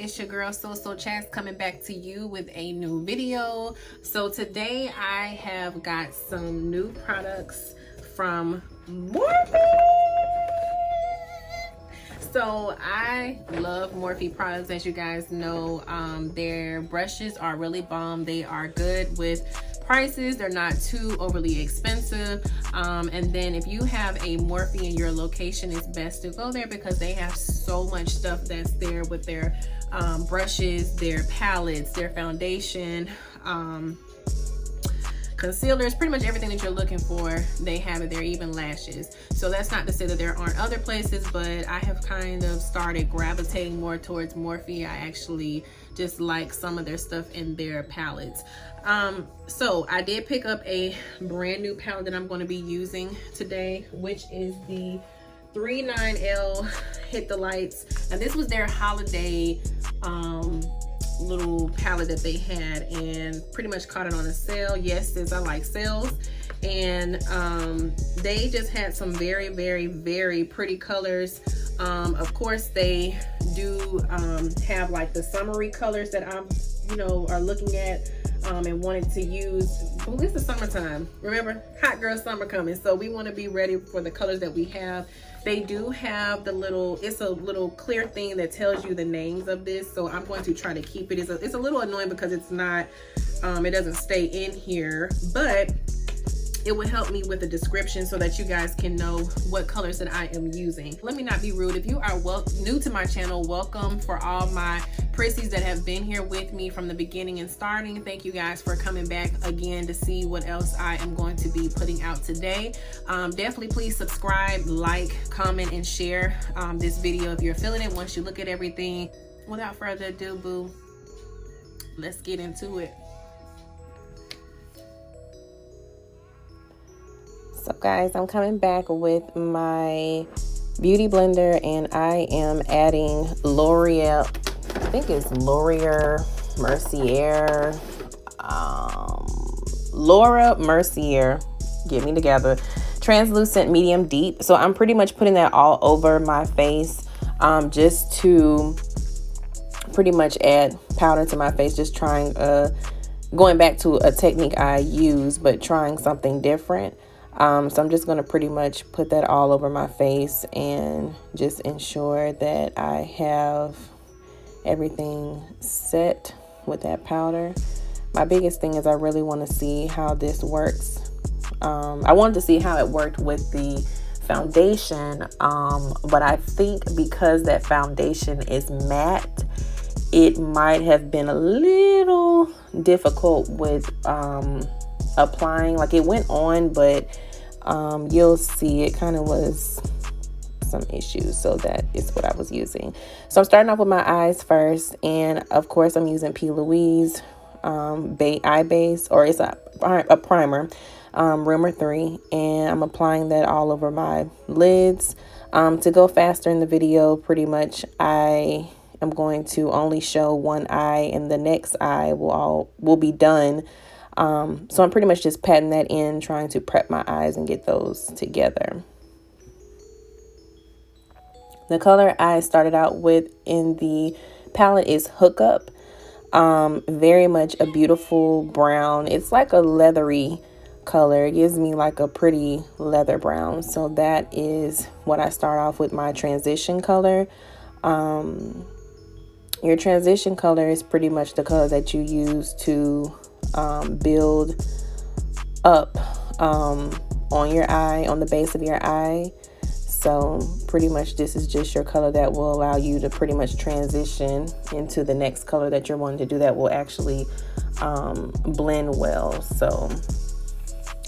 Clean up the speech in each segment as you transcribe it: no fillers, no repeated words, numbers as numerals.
It's your girl So Chats coming back to you with a new video. So today I have got some new products from Morphe. So I love Morphe products, as you guys know. Their brushes are really bomb. They are good with prices. They're not too overly expensive. And then if you have a Morphe in your location, it's best to go there because they have so much stuff that's there with their brushes, their palettes, their foundation, concealers, pretty much everything that you're looking for, they have it there, even lashes. So that's not to say that there aren't other places, but I have kind of started gravitating more towards Morphe. I actually just like some of their stuff in their palettes. So I did pick up a brand new palette that I'm going to be using today, which is the 39L Hit the Lights. And this was their holiday little palette that they had, and pretty much caught it on a sale. Yes, since I like sales. And they just had some very pretty colors. Of course they do have like the summery colors that I'm are looking at and wanted to use. Well, it's the summertime, remember, hot girl summer coming, so we want to be ready for the colors that we have. They do have the little, it's a little clear thing that tells you the names of this, so I'm going to try to keep it. It's a little annoying because it's not, it doesn't stay in here, but it would help me with the description so that you guys can know what colors that I am using. Let me not be rude. If you are new to my channel, welcome. For all my prissies that have been here with me from the beginning and starting, thank you guys for coming back again to see what else I am going to be putting out today. Definitely please subscribe, like, comment, and share this video if you're feeling it. Once you look at everything, without further ado, boo, let's get into it. So guys, I'm coming back with my beauty blender, and I am adding L'Oreal, I think it's L'Oreal Mercier, Laura Mercier, get me together, translucent medium deep. So I'm pretty much putting that all over my face, just to pretty much add powder to my face, just trying, going back to a technique I use, but trying something different. So I'm just going to pretty much put that all over my face and just ensure that I have everything set with that powder. My biggest thing is I really want to see how this works. I wanted to see how it worked with the foundation, but I think because that foundation is matte, it might have been a little difficult with applying. Like, it went on, but you'll see it kind of was some issues, so that is what I was using. So I'm starting off with my eyes first, and of course I'm using P. Louise eye base, or it's a primer, Rumor 3, and I'm applying that all over my lids. To go faster in the video, pretty much I am going to only show one eye, and the next eye will be done. So I'm pretty much just patting that in, trying to prep my eyes and get those together. The color I started out with in the palette is Hookup. Very much a beautiful brown. It's like a leathery color. It gives me like a pretty leather brown. So that is what I start off with my transition color. Your transition color is pretty much the color that you use to build up on your eye, on the base of your eye. So pretty much this is just your color that will allow you to pretty much transition into the next color that you're wanting to do, that will actually blend well. So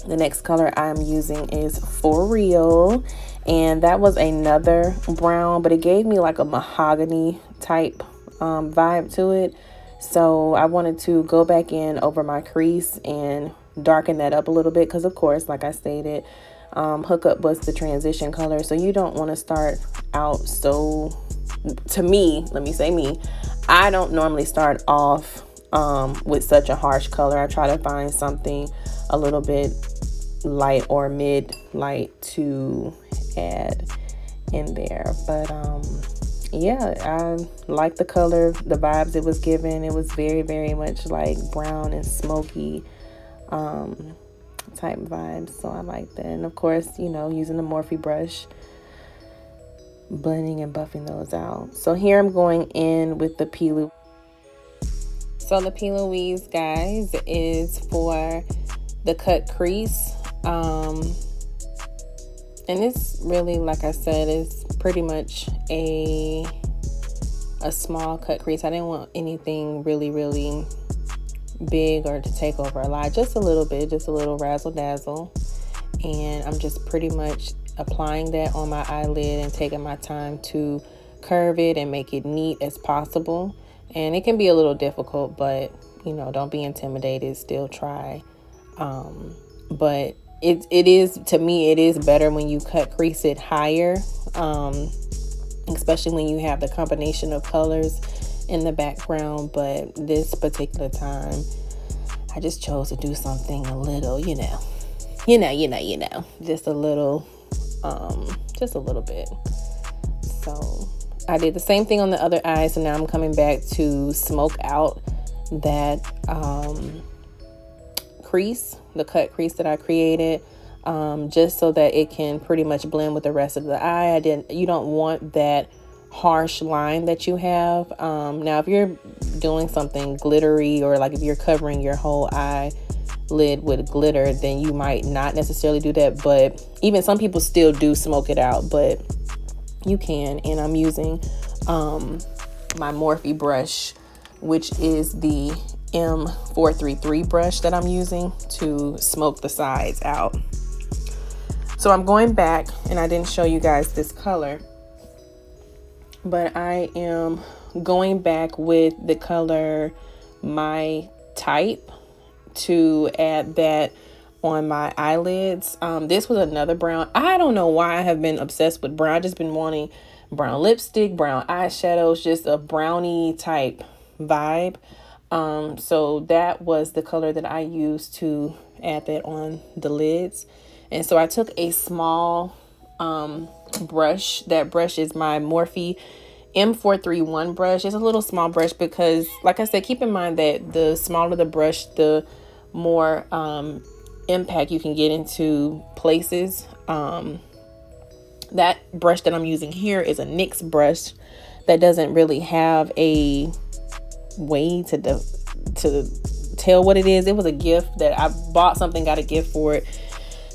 the next color I'm using is For Real, and that was another brown, but it gave me like a mahogany type vibe to it. So I wanted to go back in over my crease and darken that up a little bit, because of course, like I stated, Hookup was the transition color. So you don't want to start out so, to me, let me say me, I don't normally start off with such a harsh color. I try to find something a little bit light or mid light to add in there. But yeah, I like the color, the vibes it was giving. It was very much like brown and smoky type vibes. So I like that. And of course, you know, using the Morphe brush, blending and buffing those out. So here I'm going in with the P. Louise. So the P. Louise, guys, is for the cut crease. And it's really, like I said, it's pretty much a small cut crease. I didn't want anything really big or to take over a lot. Just a little bit, just a little razzle dazzle. And I'm just pretty much applying that on my eyelid and taking my time to curve it and make it neat as possible. And it can be a little difficult, but you know, don't be intimidated, still try. But it is, to me, it is better when you cut crease it higher, especially when you have the combination of colors in the background. But this particular time, I just chose to do something a little, you know, just a little bit. So I did the same thing on the other eye. So now I'm coming back to smoke out that crease, the cut crease that I created, just so that it can pretty much blend with the rest of the eye. You don't want that harsh line that you have. Now if you're doing something glittery, or like if you're covering your whole eyelid with glitter, then you might not necessarily do that. But even some people still do smoke it out, but you can. And I'm using my Morphe brush, which is the M433 brush that I'm using to smoke the sides out. So I'm going back, and I didn't show you guys this color, but I am going back with the color My Type to add that on my eyelids. This was another brown. I don't know why I have been obsessed with brown. I've just been wanting brown lipstick, brown eyeshadows, just a brownie type vibe. So that was the color that I used to add that on the lids. And so I took a small brush. That brush is my Morphe M431 brush. It's a little small brush because, like I said, keep in mind that the smaller the brush, the more impact you can get into places. That brush that I'm using here is a NYX brush that doesn't really have a way to tell what it is. It was a gift that I bought, something, got a gift for it.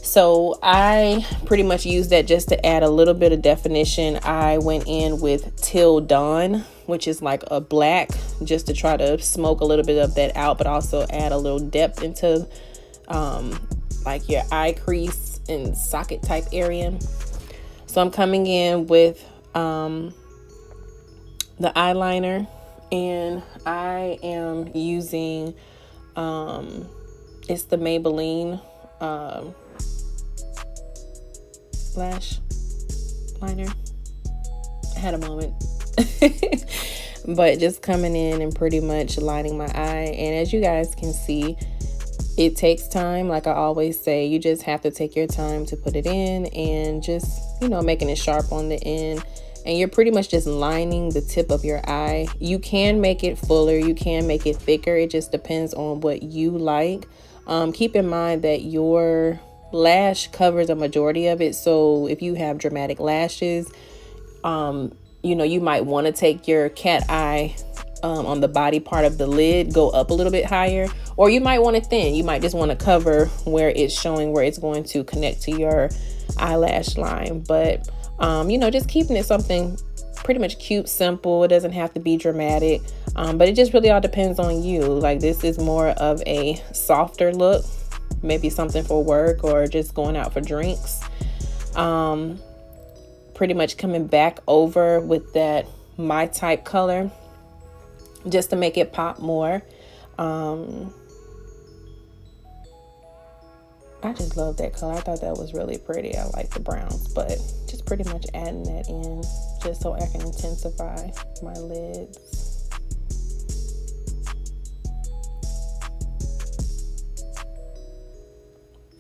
So I pretty much used that just to add a little bit of definition. I went in with Till Dawn, which is like a black, just to try to smoke a little bit of that out, but also add a little depth into like your eye crease and socket type area. So I'm coming in with the eyeliner, and I am using it's the Maybelline lash liner. I had a moment. But just coming in and pretty much lining my eye. And as you guys can see, it takes time. Like I always say, you just have to take your time to put it in, and just, you know, making it sharp on the end. And you're pretty much just lining the tip of your eye. You can make it fuller, you can make it thicker. It just depends on what you like. Keep in mind that your lash covers a majority of it. So if you have dramatic lashes, you know, you might want to take your cat eye on the body part of the lid, go up a little bit higher, or you might want it thin. You might just want to cover where it's showing, where it's going to connect to your eyelash line. But you know, just keeping it something pretty much cute, simple. It doesn't have to be dramatic, but it just really all depends on you. Like, this is more of a softer look, maybe something for work or just going out for drinks. Pretty much coming back over with that My Type color just to make it pop more. I just love that color. I thought that was really pretty. I like the browns, but just pretty much adding that in just so I can intensify my lids.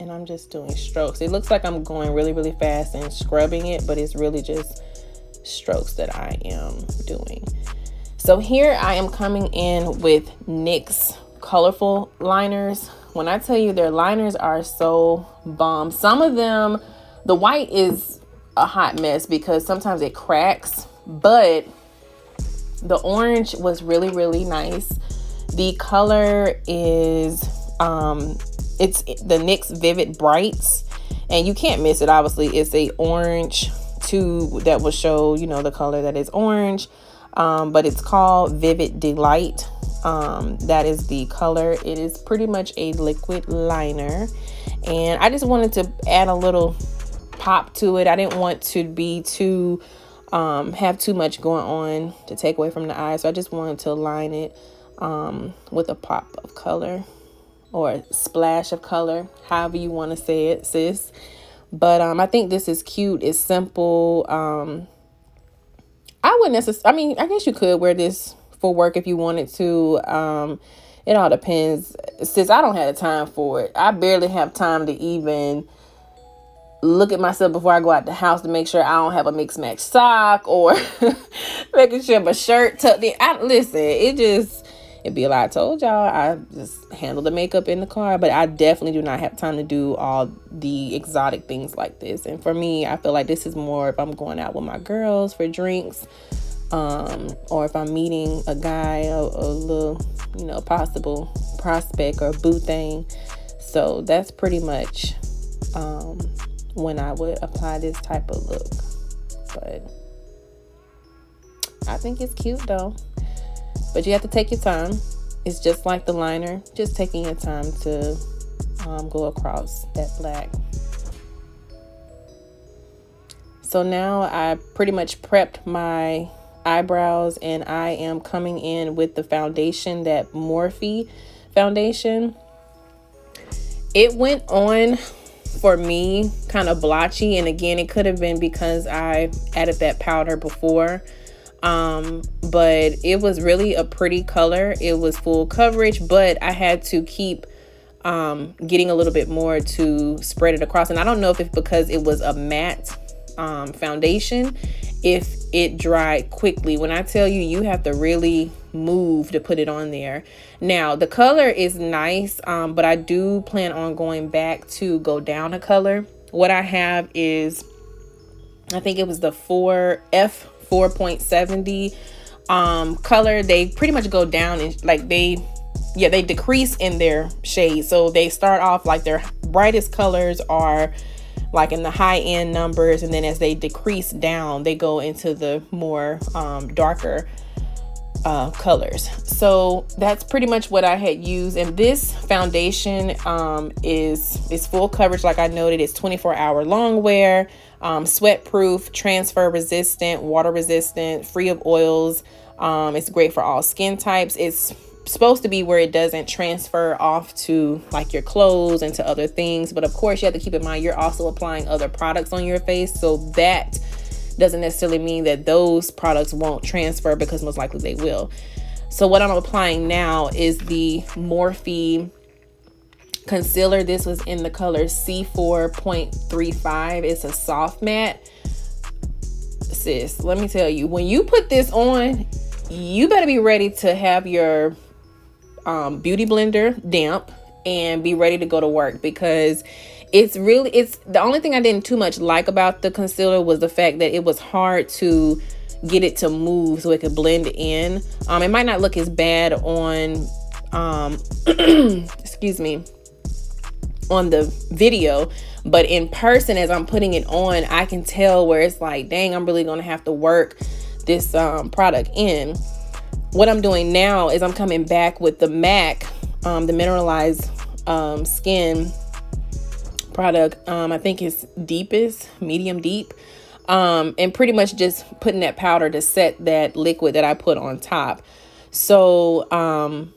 And I'm just doing strokes. It looks like I'm going really fast and scrubbing it, but it's really just strokes that I am doing. So here I am coming in with NYX colorful liners. When I tell you their liners are so bomb, some of them, the white is a hot mess because sometimes it cracks, but the orange was really, really nice. The color is, it's the NYX Vivid Brights, and you can't miss it. Obviously, it's a orange tube that will show, you know, the color that is orange. But it's called Vivid Delight. That is the color. It is pretty much a liquid liner, and I just wanted to add a little pop to it. I didn't want to be too have too much going on to take away from the eye, so I just wanted to line it with a pop of color or a splash of color, however you want to say it, sis. But I think this is cute. It's simple. I wouldn't necessarily, I mean, I guess you could wear this for work if you wanted to. It all depends. Since I don't have the time for it, I barely have time to even look at myself before I go out the house to make sure I don't have a mixed match sock or making sure my shirt tucked in. Listen, it'd be a lot. I told y'all I just handle the makeup in the car, but I definitely do not have time to do all the exotic things like this. And for me, I feel like this is more if I'm going out with my girls for drinks, or if I'm meeting a guy, a little, you know, possible prospect or boo thing. So that's pretty much when I would apply this type of look. But I think it's cute though. But you have to take your time. It's just like the liner, just taking your time to go across that black. So now I pretty much prepped my eyebrows, and I am coming in with the foundation, that Morphe foundation. It went on for me kind of blotchy, and again, it could have been because I added that powder before. But it was really a pretty color. It was full coverage, but I had to keep getting a little bit more to spread it across. And I don't know if it's because it was a matte foundation, if it dried quickly. When I tell you, you have to really move to put it on there. Now the color is nice, but I do plan on going back to go down a color. What I have is, I think it was the F 4.70 color. They pretty much go down and like they decrease in their shade. So they start off like their brightest colors are like in the high end numbers, and then as they decrease down, they go into the more darker colors. So that's pretty much what I had used. And this foundation is full coverage. Like I noted, it's 24-hour long wear, sweat proof, transfer resistant, water resistant, free of oils. It's great for all skin types. It's supposed to be where it doesn't transfer off to like your clothes and to other things, but of course you have to keep in mind you're also applying other products on your face, so that doesn't necessarily mean that those products won't transfer, because most likely they will. So what I'm applying now is the Morphe concealer. This was in the color C4.35. It's a soft matte. Sis, let me tell you, when you put this on, you better be ready to have your beauty blender damp and be ready to go to work, because it's the only thing I didn't too much like about the concealer was the fact that it was hard to get it to move so it could blend in. It might not look as bad on excuse me, on the video, but in person, as I'm putting it on, I can tell where it's like, dang, I'm really gonna have to work this product in. What I'm doing now is I'm coming back with the MAC, the Mineralize skin product. I think it's deepest, medium deep, and pretty much just putting that powder to set that liquid that I put on top. So I'm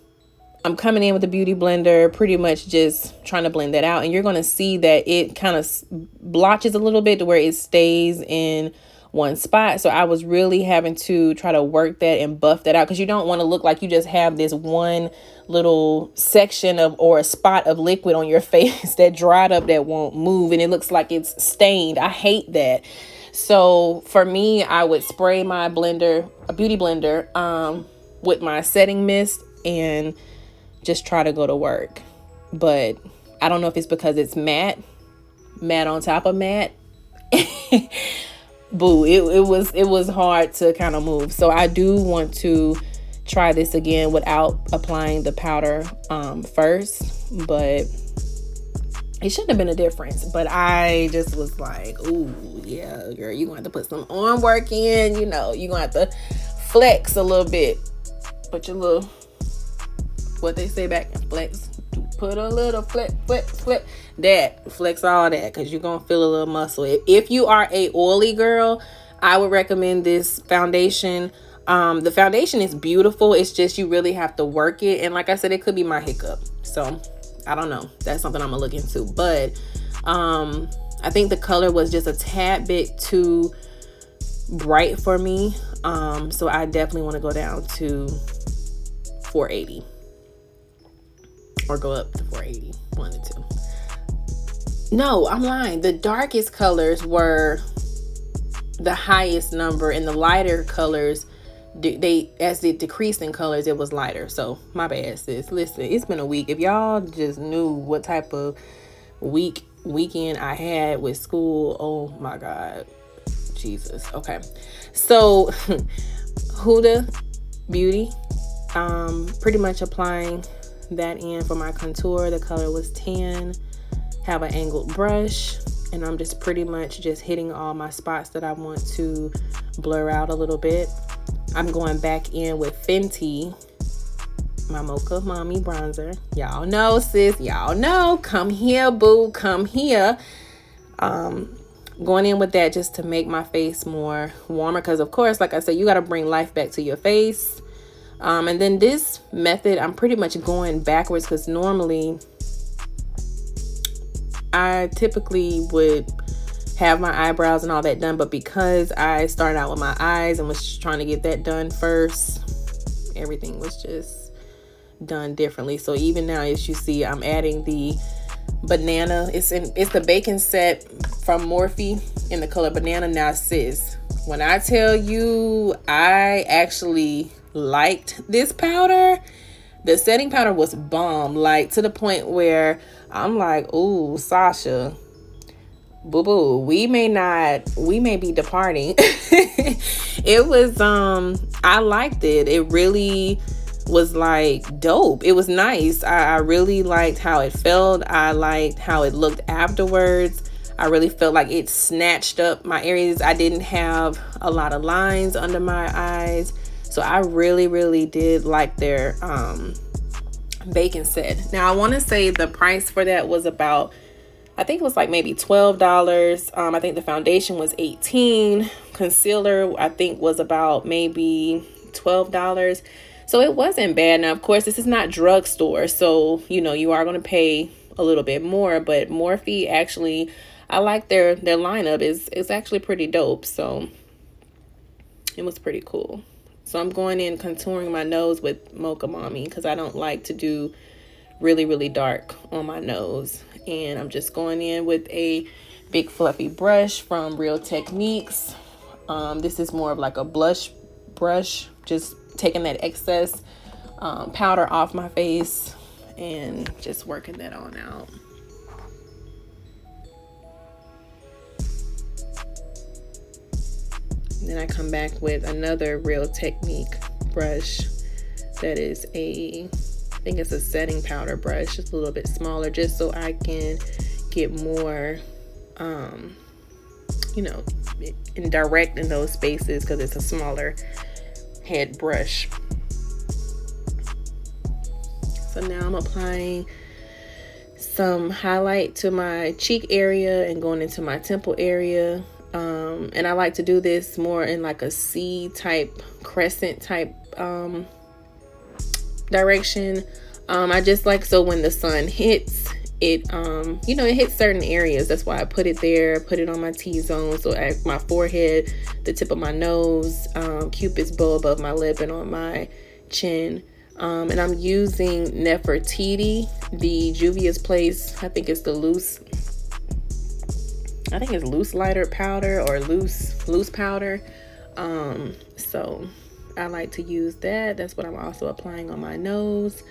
coming in with the beauty blender, pretty much just trying to blend that out, and you're going to see that it kind of blotches a little bit to where it stays in one spot. So I was really having to try to work that and buff that out, because you don't want to look like you just have this one little section of, or a spot of liquid on your face that dried up that won't move, and it looks like it's stained. I hate that. So for me, I would spray my blender, a beauty blender, with my setting mist and just try to go to work. But I don't know if it's because it's matte on top of matte. Boo, it was hard to kind of move. So I do want to try this again without applying the powder first, but it shouldn't have been a difference. But I just was like, ooh, yeah, girl, you're going to have to put some on work in, you know, you're going to have to flex a little bit. Put your little, what they say back in flex, put a little flex, flex all that, because you're going to feel a little muscle. If you are a oily girl, I would recommend this foundation. The foundation is beautiful. It's just you really have to work it. And like I said, it could be my hiccup. So I don't know. That's something I'm going to look into. But I think the color was just a tad bit too bright for me. So I definitely want to go down to 480. Or go up to 480. One or two. No, I'm lying. The darkest colors were the highest number, and the lighter colors, as it decreased in colors, it was lighter. So my bad, sis. Listen, it's been a week. If y'all just knew what type of weekend I had with school, oh my God, Jesus. Okay, so Huda Beauty, pretty much applying that in for my contour. The color was tan. Have an angled brush, and I'm just pretty much just hitting all my spots that I want to blur out a little bit. I'm going back in with Fenty, my Mocha Mami bronzer. Y'all know, sis, y'all know. Come here, boo, come here. Going in with that just to make my face more warmer, because of course, like I said, you got to bring life back to your face. And then this method, I'm pretty much going backwards, because normally I typically would have my eyebrows and all that done, but because I started out with my eyes and was trying to get that done first, everything was just done differently. So even now, as you see, I'm adding the banana. It's the bacon set from Morphe in the color banana. Now, sis, when I tell you I actually liked this powder, the setting powder was bomb, like to the point where I'm like, ooh, Sasha, boo boo, we may be departing. It was I liked it. It really was like dope. It was nice. I really liked how it felt. I liked how it looked afterwards. I really felt like it snatched up my areas. I didn't have a lot of lines under my eyes. So I really, really did like their bacon set. Now I want to say the price for that was about, I think it was like maybe $12. I think the foundation was $18. Concealer, I think, was about maybe $12. So it wasn't bad. Now, of course, this is not drugstore, so you know you are going to pay a little bit more. But Morphe, actually, I like their lineup. Is actually pretty dope. So it was pretty cool. So I'm going in contouring my nose with Mocha Mami, because I don't like to do really, really dark on my nose. And I'm just going in with a big fluffy brush from Real Techniques. This is more of like a blush brush, just taking that excess powder off my face and just working that on out. And then I come back with another Real Technique brush that is I think it's a setting powder brush, just a little bit smaller, just so I can get more, you know, and direct in those spaces, because it's a smaller head brush. So now I'm applying some highlight to my cheek area and going into my temple area. And I like to do this more in like a C type, crescent type direction. I just like, so when the sun hits it, you know, it hits certain areas. That's why I put it there, put it on my T-zone. So at my forehead, the tip of my nose, Cupid's bow above my lip, and on my chin. And I'm using Nefertiti, the Juvia's Place. I think it's the loose I think it's loose lighter powder or loose powder. So I like to use that. That's what I'm also applying on my nose.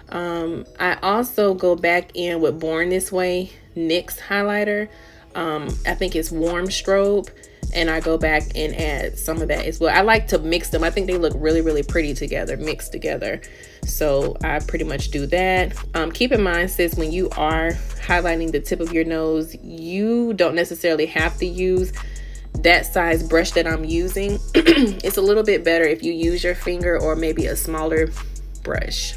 I also go back in with Born This Way NYX highlighter. I think it's Warm Strobe, and I go back and add some of that as well. I like to mix them. I think they look really, really pretty together, mixed together. So I pretty much do that. Keep in mind, sis, when you are highlighting the tip of your nose, you don't necessarily have to use that size brush that I'm using. It's a little bit better if you use your finger or maybe a smaller brush,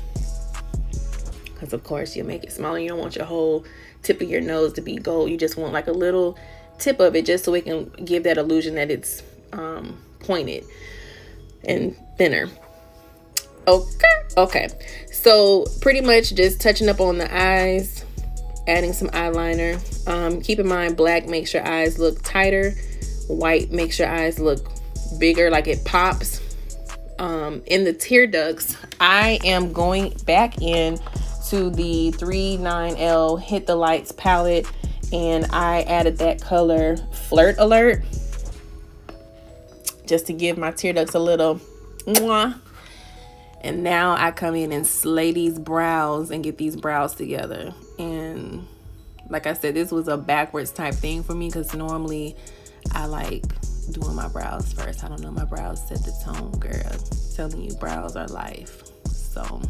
because of course you make it smaller. You don't want your whole tip of your nose to be gold. You just want like a little tip of it, just so it can give that illusion that it's pointed and thinner. Okay, so pretty much just touching up on the eyes, adding some eyeliner. Keep in mind, black makes your eyes look tighter, white makes your eyes look bigger, like it pops. In the tear ducts, I am going back in to the 39L Hit the Lights palette, and I added that color Flirt Alert, just to give my tear ducts a little mwah. And now I come in and slay these brows and get these brows together. And like I said, this was a backwards type thing for me, because normally I like doing my brows first. I don't know, my brows set the tone, girl. I'm telling you, brows are life. So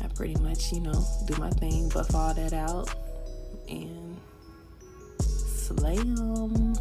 I pretty much, you know, do my thing, buff all that out, and slay 'em.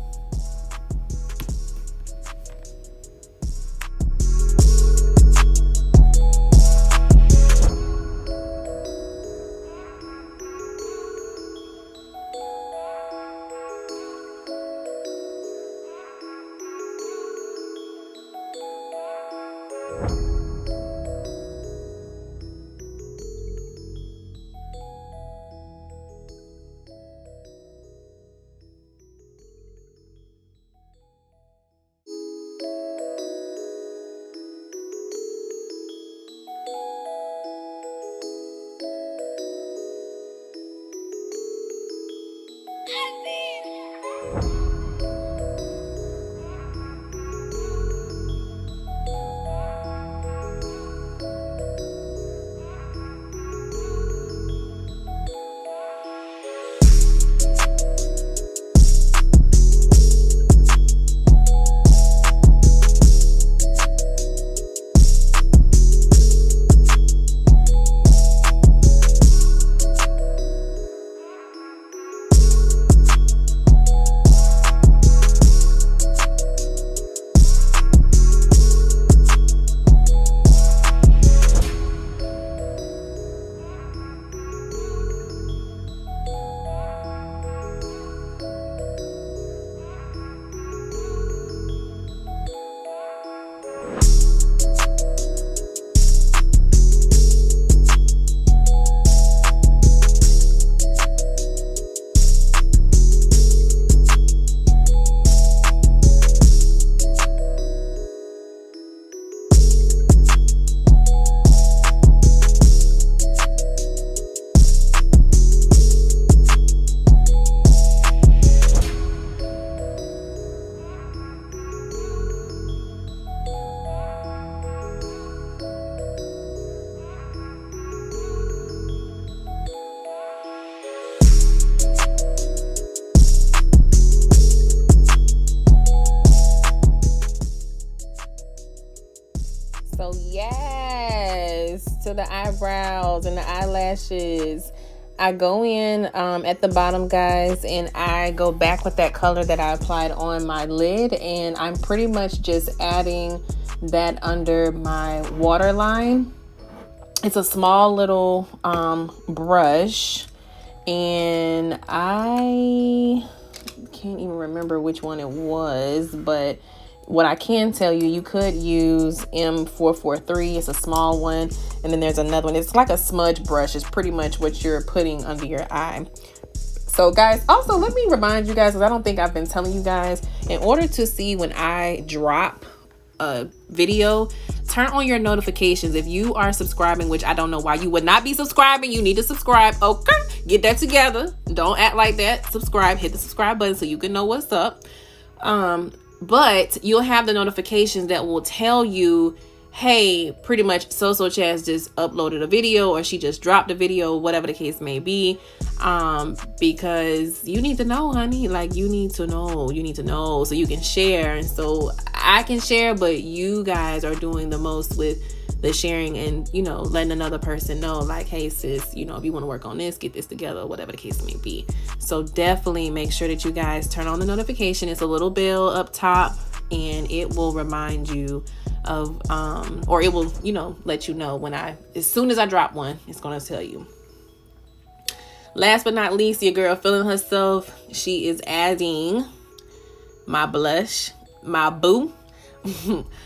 So yes, to the eyebrows and the eyelashes, I go in at the bottom, guys, and I go back with that color that I applied on my lid, and I'm pretty much just adding that under my waterline. It's a small little brush, and I can't even remember which one it was, but what I can tell you, you could use M443. It's a small one, and then there's another one. It's like a smudge brush. It's pretty much what you're putting under your eye. So guys, also let me remind you guys, because I don't think I've been telling you guys, in order to see when I drop a video, turn on your notifications. If you are subscribing, which I don't know why you would not be subscribing, you need to subscribe. Okay, Get that together. Don't act like that. Subscribe. Hit the subscribe button so you can know what's up. But you'll have the notifications that will tell you, hey, pretty much so Chaz just uploaded a video, or she just dropped a video, whatever the case may be. Because you need to know, honey. Like, you need to know so you can share. And so I can share, but you guys are doing the most with the sharing and, you know, letting another person know, like, hey sis, you know, if you want to work on this, get this together, whatever the case may be. So definitely make sure that you guys turn on the notification. It's a little bell up top, and it will remind you of or it will, you know, let you know when as soon as I drop one, it's gonna tell you. Last but not least, your girl feeling herself. She is adding my blush, my boo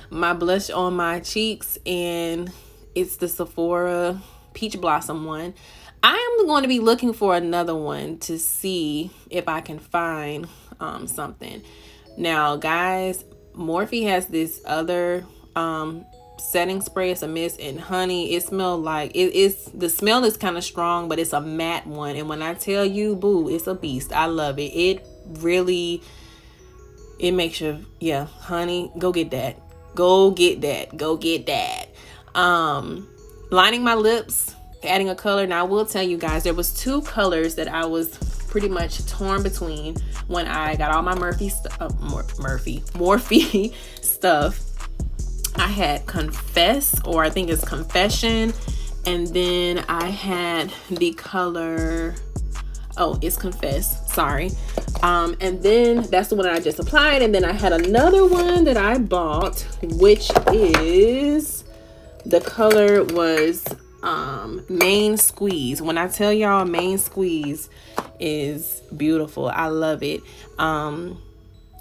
my blush on my cheeks, and it's the Sephora Peach Blossom one. I am going to be looking for another one to see if I can find something. Now guys, Morphe has this other setting spray. It's a mist, and honey, it smells like the smell is kind of strong, but it's a matte one, and when I tell you, boo, it's a beast. I love it. It really, it makes you, yeah, honey, go get that. Lining my lips, adding a color. Now I will tell you guys, there was two colors that I was pretty much torn between when I got all my Morphe stuff. I had Confess, or I think it's Confession, and then I had the color, oh, it's Confess, sorry. And then that's the one that I just applied, and then I had another one that I bought, which is, the color was Main Squeeze. When I tell y'all, Main Squeeze is beautiful. I love it.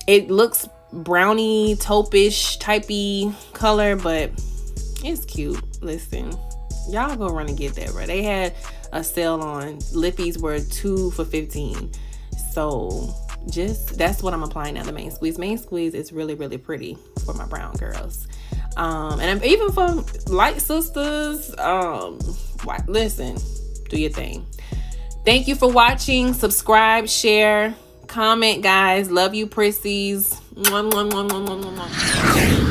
It looks brownie taupe-ish typey color, but it's cute. Listen, y'all go run and get that, bro. They had a sale on lippies, were 2 for $15. So just, that's what I'm applying now, the Main Squeeze. Main Squeeze is really, really pretty for my brown girls. And even for light sisters, listen, do your thing. Thank you for watching. Subscribe, share, comment, guys. Love you, Prissies. Mwah, mwah, mwah, mwah, mwah, mwah.